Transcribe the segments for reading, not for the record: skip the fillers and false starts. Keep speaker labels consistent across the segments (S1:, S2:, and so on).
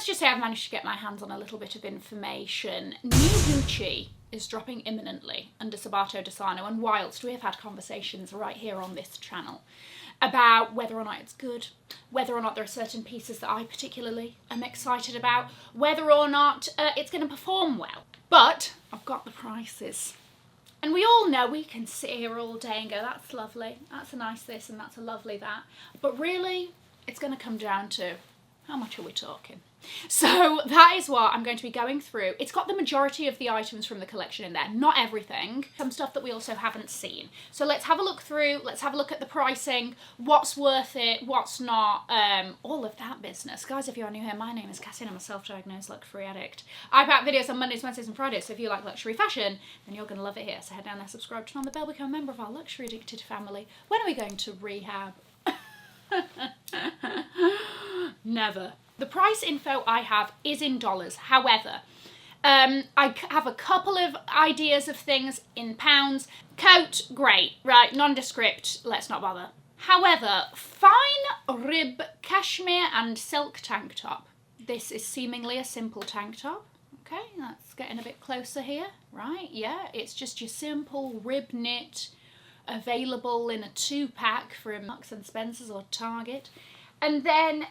S1: let's just say I've managed to get my hands on a little bit of information. New Gucci is dropping imminently under Sabato de Sarno, and whilst we have had conversations right here on this channel about whether or not it's good, whether or not there are certain pieces that I particularly am excited about, whether or not it's going to perform well. But I've got the prices. And we all know we can sit here all day and go, that's lovely, that's a nice this and that's a lovely that. But really, it's going to come down to how much are we talking? So that is what I'm going to be going through. It's got the majority of the items from the collection in there, not everything. Some stuff that we also haven't seen. So let's have a look through, let's have a look at the pricing, what's worth it, what's not, all of that business. Guys, if you're new here, my name is Cassie and I'm a self-diagnosed luxury addict. I put out videos on Mondays, Wednesdays and Fridays, so if you like luxury fashion, then you're going to love it here. So head down there, subscribe, turn on the bell, become a member of our luxury addicted family. When are we going to rehab? Never. The price info I have is in dollars. However, I have a couple of ideas of things in pounds. Coat, great, right, nondescript, let's not bother. However, fine rib cashmere and silk tank top. This is seemingly a simple tank top. Okay, that's getting a bit closer here, right? Yeah, it's just your simple rib knit, available in a 2-pack from Marks and Spencer's or Target. And then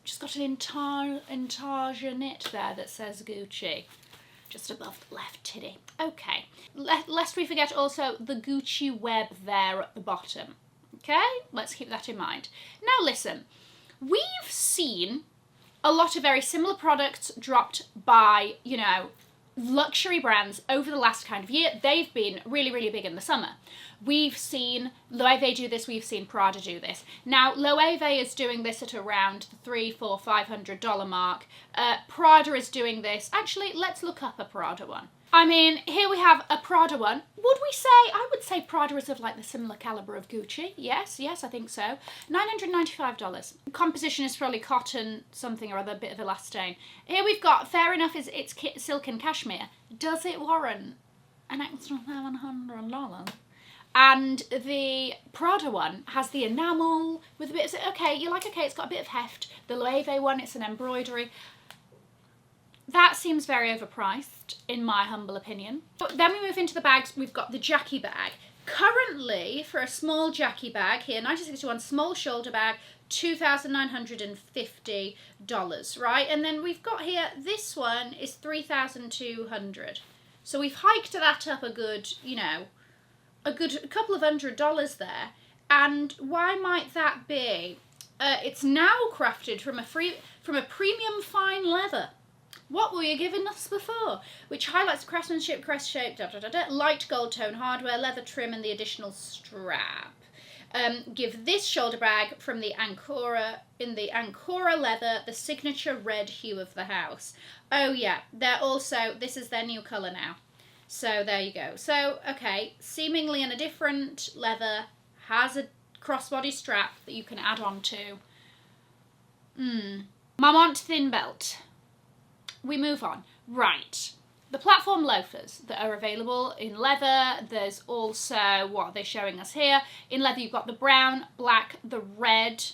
S1: just got an intarsia knit there that says Gucci, just above the left titty. Okay, lest we forget also the Gucci web there at the bottom. Okay, let's keep that in mind. Now listen, we've seen a lot of very similar products dropped by, you know, luxury brands over the last kind of year. They've been really, really big in the summer. We've seen Loewe do this, we've seen Prada do this. Now, Loewe is doing this at around the $300, $400, $500 mark. Prada is doing this. Actually, let's look up a Prada one. I mean, here we have a Prada one. Would we say, I would say Prada is of like the similar calibre of Gucci. Yes, I think so. $995. Composition is probably cotton, something or other, bit of elastane. Here we've got, fair enough, it's silk and cashmere. Does it warrant an extra $700? And the Prada one has the enamel with a bit of, okay, you're like, okay, it's got a bit of heft. The Loewe one, it's an embroidery. That seems very overpriced, in my humble opinion. But then we move into the bags. We've got the Jackie bag. Currently, for a small Jackie bag here, 1961 small shoulder bag, $2,950, right? And then we've got here, this one is $3,200. So we've hiked that up a good, you know, a couple of $100 there. And why might that be? It's now crafted from a premium fine leather. What were you giving us before? Which highlights craftsmanship, crest shape, light gold tone hardware, leather trim and the additional strap. Give this shoulder bag from the Ancora, in the Ancora leather, the signature red hue of the house. Oh yeah, they're also, this is their new colour now. So there you go. So, okay, seemingly in a different leather, has a crossbody strap that you can add on to. Marmont thin belt. We move on. Right. The platform loafers that are available in leather. There's also, what are they showing us here? In leather you've got the brown, black, the red,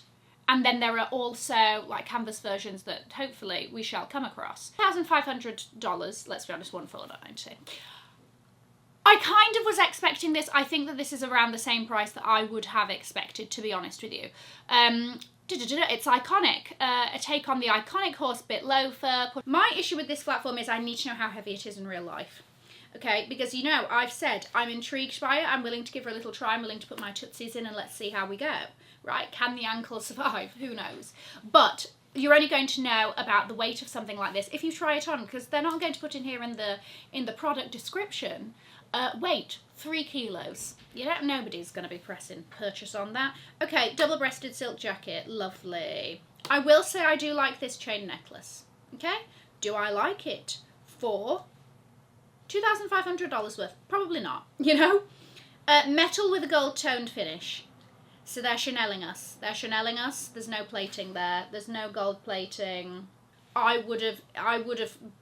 S1: and then there are also like canvas versions that hopefully we shall come across. $1,500, let's be honest, $1,490. I kind of was expecting this. I think that this is around the same price that I would have expected, to be honest with you. It's iconic. A take on the iconic horsebit loafer. My issue with this platform is I need to know how heavy it is in real life. Okay, because you know, I've said I'm intrigued by it. I'm willing to give her a little try. I'm willing to put my tootsies in and let's see how we go. Right, can the ankle survive? Who knows? But you're only going to know about the weight of something like this if you try it on, because they're not going to put in here in the product description. Weight, 3 kilos. You know, nobody's going to be pressing purchase on that. Okay, double-breasted silk jacket, lovely. I will say I do like this chain necklace. Okay, do I like it for $2,500 worth? Probably not, you know. Metal with a gold-toned finish. So they're Chanel-ing us. They're Chanel-ing us. There's no plating there. There's no gold plating. I would have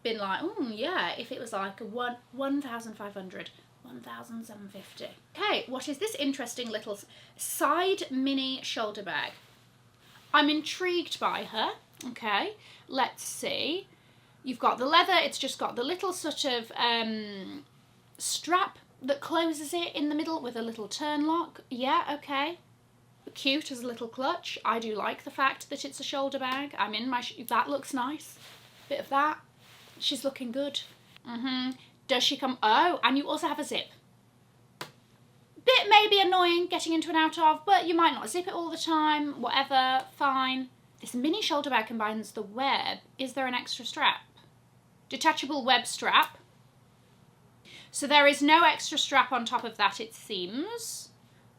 S1: been like, oh yeah, if it was like a 1,500, 1,750. Okay, what is this interesting little side mini shoulder bag? I'm intrigued by her. Okay, let's see. You've got the leather, it's just got the little sort of strap that closes it in the middle with a little turn lock. Yeah, okay. Cute as a little clutch. I do like the fact that it's a shoulder bag. I'm in my... that looks nice. Bit of that. She's looking good. Does she come... oh, and you also have a zip. Bit maybe annoying getting into and out of, but you might not zip it all the time. Whatever, fine. This mini shoulder bag combines the web. Is there an extra strap? Detachable web strap. So there is no extra strap on top of that, it seems.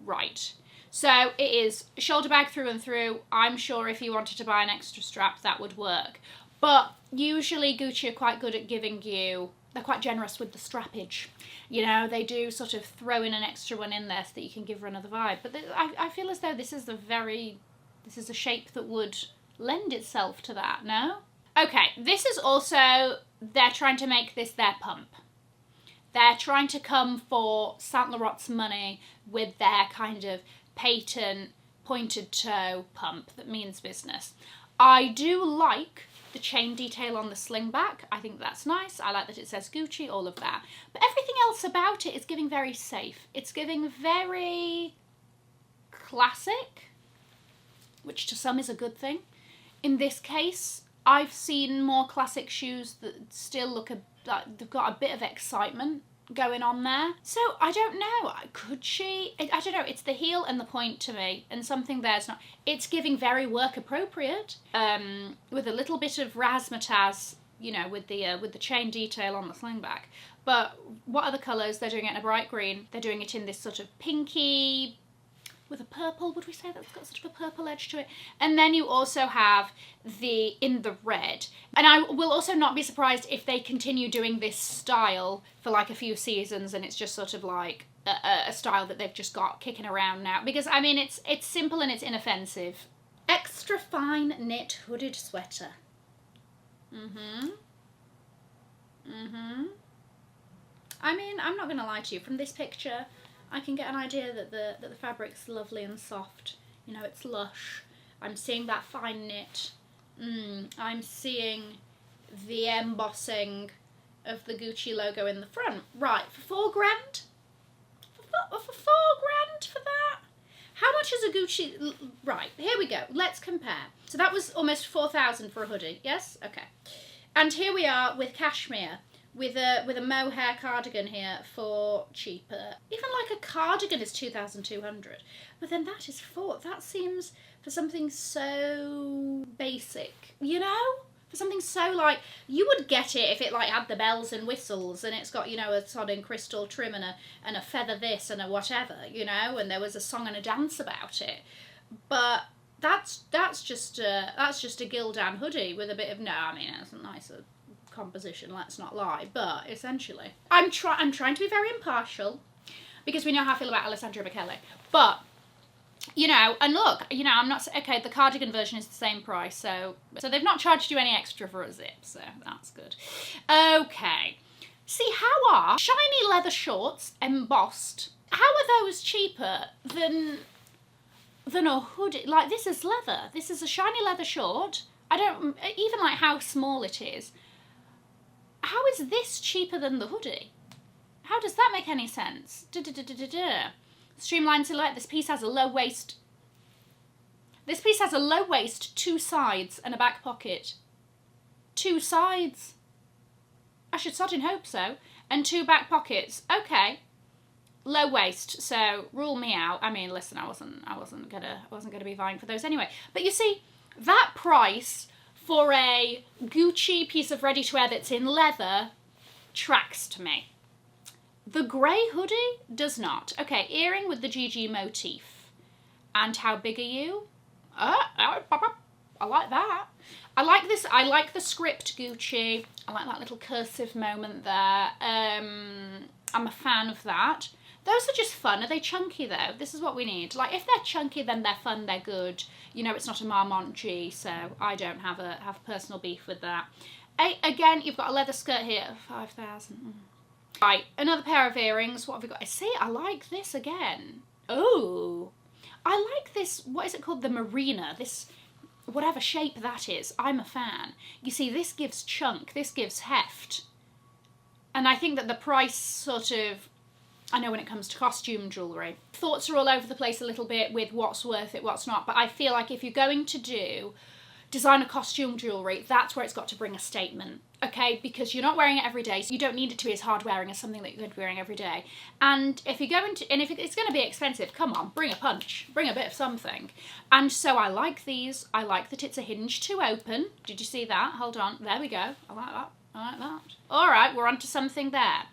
S1: Right. So it is a shoulder bag through and through. I'm sure if you wanted to buy an extra strap, that would work. But usually Gucci are quite good at giving you... they're quite generous with the strappage. You know, they do sort of throw in an extra one in there so that you can give her another vibe. But I feel as though this is a shape that would lend itself to that, no? Okay, this is also, they're trying to make this their pump. They're trying to come for Saint Laurent's money with their kind of patent pointed toe pump that means business. I do like the chain detail on the sling back. I think that's nice. I like that it says Gucci, all of that. But everything else about it is giving very safe. It's giving very classic, which to some is a good thing. In this case, I've seen more classic shoes that still look like they've got a bit of excitement going on there. So I don't know, could she? I don't know, it's the heel and the point to me, and something there's not. It's giving very work appropriate, with a little bit of razzmatazz, you know, with the chain detail on the sling back. But what are the colours? They're doing it in a bright green. They're doing it in this sort of pinky with a purple, would we say that's got sort of a purple edge to it? And then you also have in the red. And I will also not be surprised if they continue doing this style for like a few seasons and it's just sort of like a style that they've just got kicking around now. Because, I mean, it's simple and it's inoffensive. Extra fine knit hooded sweater. I mean, I'm not going to lie to you. From this picture, I can get an idea that the fabric's lovely and soft. You know, it's lush. I'm seeing that fine knit. I'm seeing the embossing of the Gucci logo in the front. Right, for £4,000? For £4,000 for that? How much is a Gucci... right, here we go. Let's compare. So that was almost £4,000 for a hoodie, yes? Okay. And here we are with cashmere. With a mohair cardigan here for cheaper. Even like a cardigan is 2,200. But then that is that seems for something so basic, you know? For something so like, you would get it if it like had the bells and whistles and it's got, you know, a sodding crystal trim and a feather this and a whatever, you know, and there was a song and a dance about it. But that's just a Gildan hoodie with a bit of, no, I mean, it's a nicer composition, let's not lie, but essentially I'm trying to be very impartial because we know how I feel about Alessandro Michele, but you know, and look, you know, I'm not okay, the cardigan version is the same price, so they've not charged you any extra for a zip, so that's good. Okay, see, how are shiny leather shorts embossed, how are those cheaper than a hoodie? Like, this is leather, this is a shiny leather short. I don't even like how small it is. How is this cheaper than the hoodie? How does that make any sense? Streamlined silhouette. This piece has a low waist. This piece has a low waist, 2 sides, and a back pocket. 2 sides. I should sod in hope so. And 2 back pockets. Okay. Low waist. So rule me out. I mean, listen, I wasn't gonna be vying for those anyway. But you see, that price for a Gucci piece of ready-to-wear that's in leather tracks to me. The grey hoodie does not. Okay, earring with the GG motif. And how big are you? I like that. I like this. I like the script Gucci. I like that little cursive moment there. I'm a fan of that. Those are just fun. Are they chunky though? This is what we need. Like, if they're chunky, then they're fun, they're good. You know, it's not a Marmont G, so I don't have personal beef with that. Again, you've got a leather skirt here, 5,000. Right, another pair of earrings. What have we got? I see, I like this again. Oh, I like this, what is it called? The Marina. This whatever shape that is, I'm a fan. You see, this gives chunk, this gives heft. And I think that the price sort of, I know when it comes to costume jewellery, thoughts are all over the place a little bit with what's worth it, what's not. But I feel like if you're going to do designer costume jewellery, that's where it's got to bring a statement, okay? Because you're not wearing it every day, so you don't need it to be as hard wearing as something that you're going to be wearing every day. And if you're going to, and if it's going to be expensive, come on, bring a punch, bring a bit of something. And so I like these. I like that it's a hinge to open. Did you see that? Hold on, there we go. I like that. I like that. All right, we're onto something there.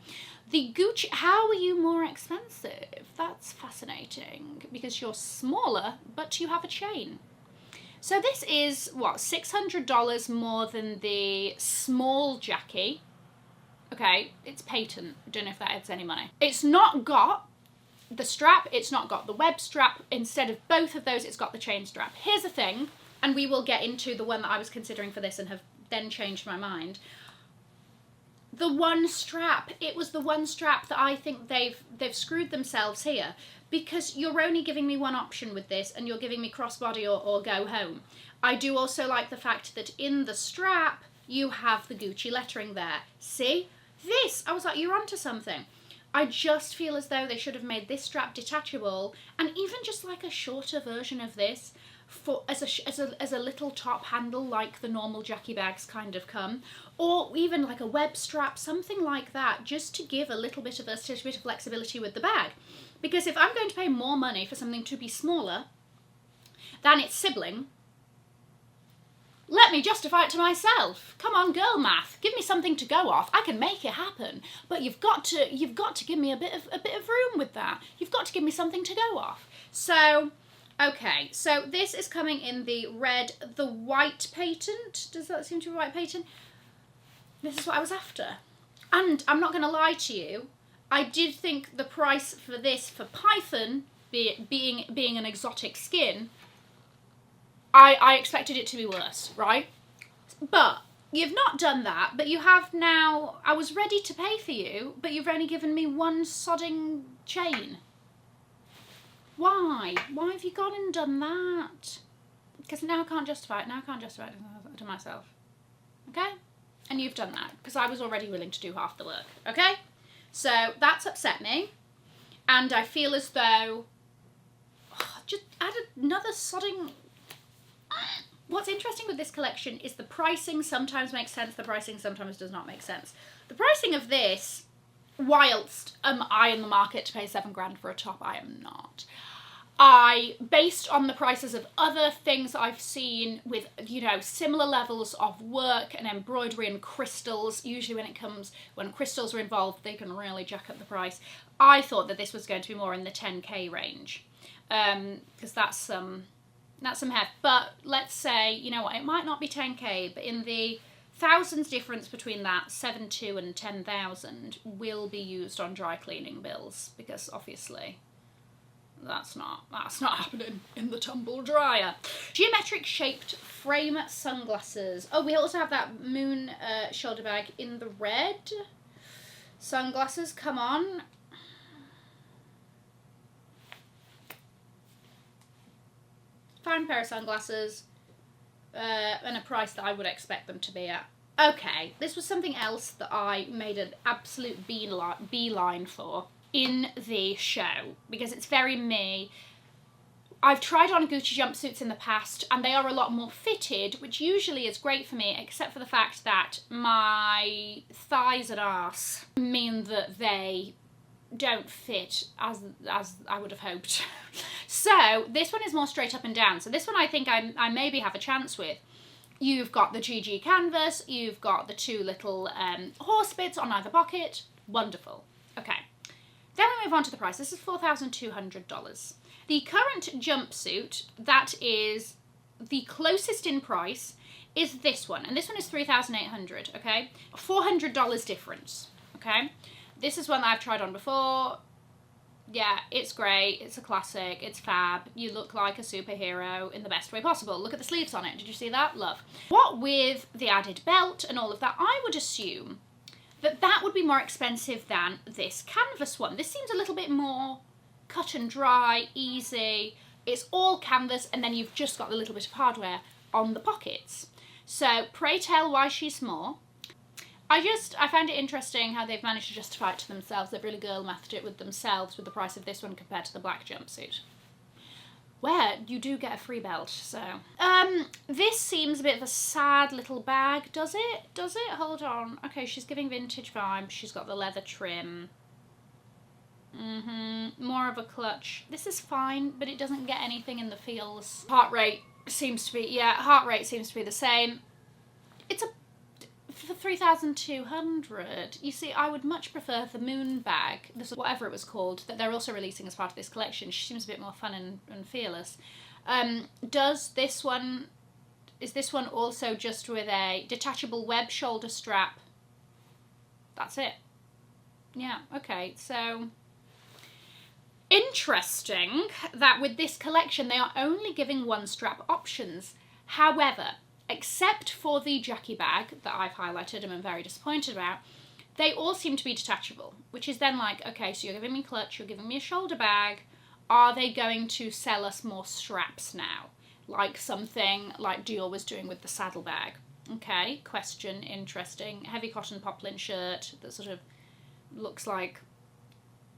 S1: The Gucci, how are you more expensive? That's fascinating, because you're smaller, but you have a chain. So this is, what, $600 more than the small Jackie. Okay, it's patent. I don't know if that adds any money. It's not got the strap, it's not got the web strap. Instead of both of those, it's got the chain strap. Here's the thing, and we will get into the one that I was considering for this and have then changed my mind. The one strap, it was the one strap that I think they've screwed themselves here, because you're only giving me one option with this and you're giving me crossbody or go home. I do also like the fact that in the strap you have the Gucci lettering there. See? This, I was like, you're onto something. I just feel as though they should have made this strap detachable, and even just like a shorter version of this for as a little top handle like the normal Jackie bags kind of come, or even like a web strap, something like that, just to give a little bit of versatility, a bit of flexibility with the bag. Because if I'm going to pay more money for something to be smaller than its sibling, let me justify it to myself. Come on, girl math, give me something to go off. I can make it happen, but you've got to give me a bit of room with that. You've got to give me something to go off. So, okay, so this is coming in the red, the white patent. Does that seem to be white patent? This is what I was after. And I'm not going to lie to you, I did think the price for this, for Python, being an exotic skin, I expected it to be worse, right? But you've not done that, but you have now. I was ready to pay for you, but you've only given me one sodding chain. Why? Why have you gone and done that? Because now I can't justify it. Now I can't justify it to myself. Okay? And you've done that, because I was already willing to do half the work. Okay? So that's upset me. And I feel as though, just add another sodding. What's interesting with this collection is the pricing sometimes makes sense, the pricing sometimes does not make sense. The pricing of this, whilst am I in the market to pay £7 for a top, I am not. Based on the prices of other things I've seen with, you know, similar levels of work and embroidery and crystals, usually when crystals are involved, they can really jack up the price. I thought that this was going to be more in the 10k range, because that's some heft. But let's say, you know what, it might not be 10k, but in the thousands difference between that 7,200 and 10,000 will be used on dry cleaning bills, because obviously that's not happening in the tumble dryer. Geometric shaped frame sunglasses. Oh, we also have that moon shoulder bag in the red. Sunglasses, come on. Fine pair of sunglasses, and a price that I would expect them to be at. Okay, this was something else that I made an absolute beeline for in the show, because it's very me. I've tried on Gucci jumpsuits in the past, and they are a lot more fitted, which usually is great for me, except for the fact that my thighs and arse mean that they don't fit as I would have hoped. So this one is more straight up and down. So this one I think I maybe have a chance with. You've got the GG canvas, you've got the two little horse bits on either pocket. Wonderful. Okay. Then we move on to the price. This is $4,200. The current jumpsuit that is the closest in price is this one, and this one is $3,800, okay? $400 difference, okay? This is one that I've tried on before. Yeah, it's great, it's a classic, it's fab. You look like a superhero in the best way possible. Look at the sleeves on it, did you see that? Love. What with the added belt and all of that, I would assume that would be more expensive than this canvas one. This seems a little bit more cut and dry, easy. It's all canvas, and then you've just got a little bit of hardware. on the pockets. So pray tell why she's small. I found it interesting how they've managed to justify it to themselves. They've really girl mathed it with themselves with the price of this one compared to the black jumpsuit, where you do get a free belt. So this seems a bit of a sad little bag. Does it? Hold on. Okay, she's giving vintage vibes. She's got the leather trim. More of a clutch. This is fine, but it doesn't get anything in the feels. Heart rate seems to be the same. It's for 3,200. You see, I would much prefer the moon bag, whatever it was called, that they're also releasing as part of this collection. She seems a bit more fun and fearless. Is this one also just with a detachable web shoulder strap? That's it. Yeah, okay, so interesting that with this collection they are only giving one strap options. However, except for the Jackie bag that I've highlighted and I'm very disappointed about, they all seem to be detachable, which is then like, okay, so you're giving me clutch, you're giving me a shoulder bag, are they going to sell us more straps now? Like something like Dior was doing with the saddle bag. Okay, question, interesting. Heavy cotton poplin shirt that sort of looks like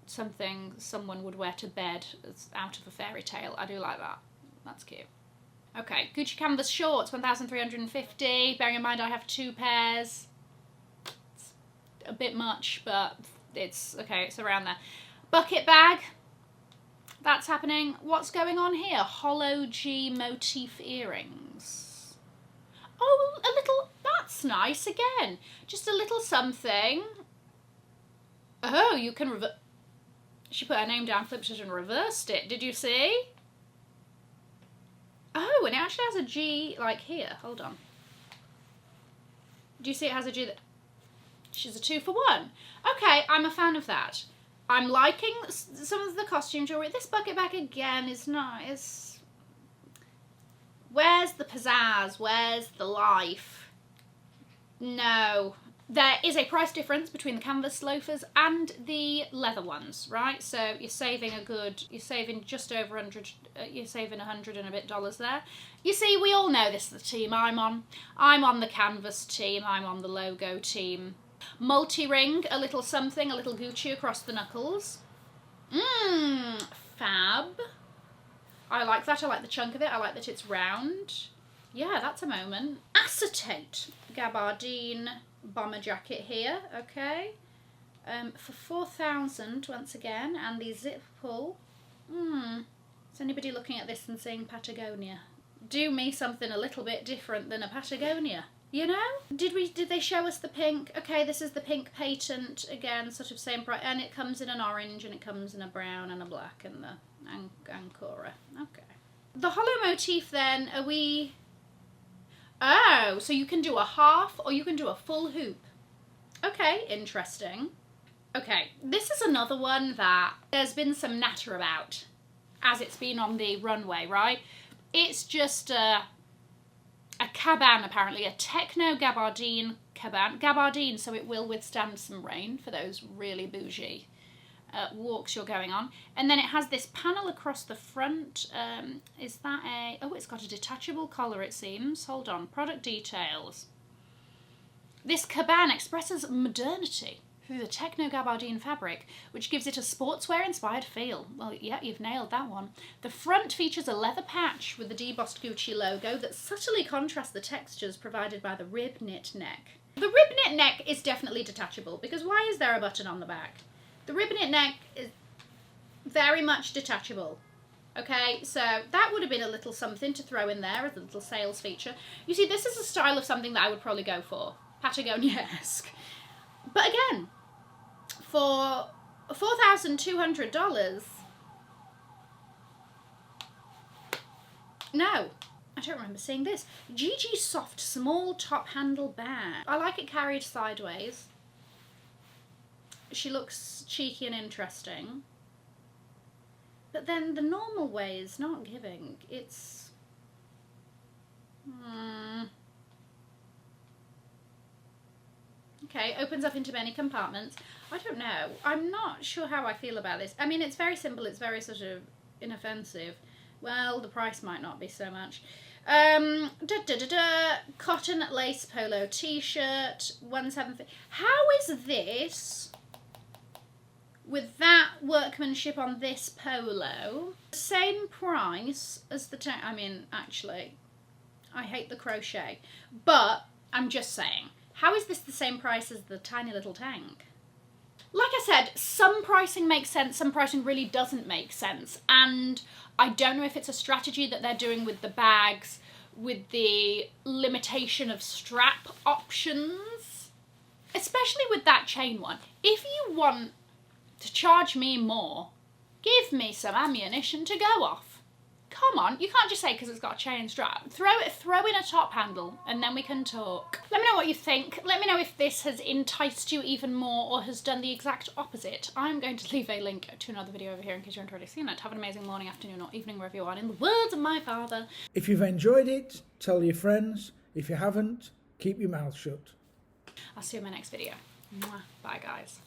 S1: something someone would wear to bed. It's out of a fairy tale. I do like that. That's cute. Okay, Gucci canvas shorts, 1,350. Bearing in mind I have 2 pairs. It's a bit much, but it's okay, it's around there. Bucket bag. That's happening. What's going on here? Hollow G motif earrings. Oh, a little, that's nice again. Just a little something. Oh, you can reverse. She put her name down, flipped it and reversed it. Did you see? Oh, and it actually has a G, like here. Hold on. Do you see it has a G? She's a 2 for 1. Okay, I'm a fan of that. I'm liking some of the costume jewellery. This bucket bag again is nice. Where's the pizzazz? Where's the life? No. There is a price difference between the canvas loafers and the leather ones, right? So you're saving just over 100, you're saving 100 and a bit dollars there. You see, we all know this is the team I'm on. I'm on the canvas team, I'm on the logo team. Multi-ring, a little something, a little Gucci across the knuckles. Fab. I like that, I like the chunk of it, I like that it's round. Yeah, that's a moment. Acetate, gabardine bomber jacket here, okay. For 4,000 once again, and the zip pull. Is anybody looking at this and saying Patagonia? Do me something a little bit different than a Patagonia, you know? Did they show us the pink? Okay, this is the pink patent again, sort of same price, and it comes in an orange and it comes in a brown and a black and the Ancora. Okay. The hollow motif then, are we? Oh, so you can do a half or you can do a full hoop. Okay, interesting. Okay, this is another one that there's been some natter about as it's been on the runway, right? It's just a caban, apparently, a techno gabardine caban. Gabardine, so it will withstand some rain for those really bougie walks you're going on. And then it has this panel across the front. Is that a... Oh, it's got a detachable collar, it seems. Hold on. Product details. This caban expresses modernity through the techno gabardine fabric, which gives it a sportswear-inspired feel. Well, yeah, you've nailed that one. The front features a leather patch with the debossed Gucci logo that subtly contrasts the textures provided by the rib knit neck. The rib knit neck is definitely detachable, because why is there a button on the back? The rib knit neck is very much detachable. Okay, so that would have been a little something to throw in there as a little sales feature. You see, this is a style of something that I would probably go for. Patagonia-esque. But again, for $4,200, no, I don't remember seeing this. Gigi Soft small top handle bag. I like it carried sideways. She looks cheeky and interesting. But then the normal way is not giving. It's... Okay, opens up into many compartments. I don't know. I'm not sure how I feel about this. I mean, it's very simple. It's very sort of inoffensive. Well, the price might not be so much. Cotton lace polo t-shirt, 170. How is this, with that workmanship on this polo, the same price as the tank? I mean, actually, I hate the crochet, but I'm just saying, how is this the same price as the tiny little tank? Like I said, some pricing makes sense, some pricing really doesn't make sense, and I don't know if it's a strategy that they're doing with the bags, with the limitation of strap options, especially with that chain one. If you want to charge me more, give me some ammunition to go off. Come on, you can't just say because it's got a chain strap. Throw in a top handle and then we can talk. Let me know what you think. Let me know if this has enticed you even more or has done the exact opposite. I'm going to leave a link to another video over here in case you haven't already seen it. Have an amazing morning, afternoon or evening wherever you are, in the words of my father.
S2: If you've enjoyed it, tell your friends. If you haven't, keep your mouth shut.
S1: I'll see you in my next video. Mwah. Bye guys.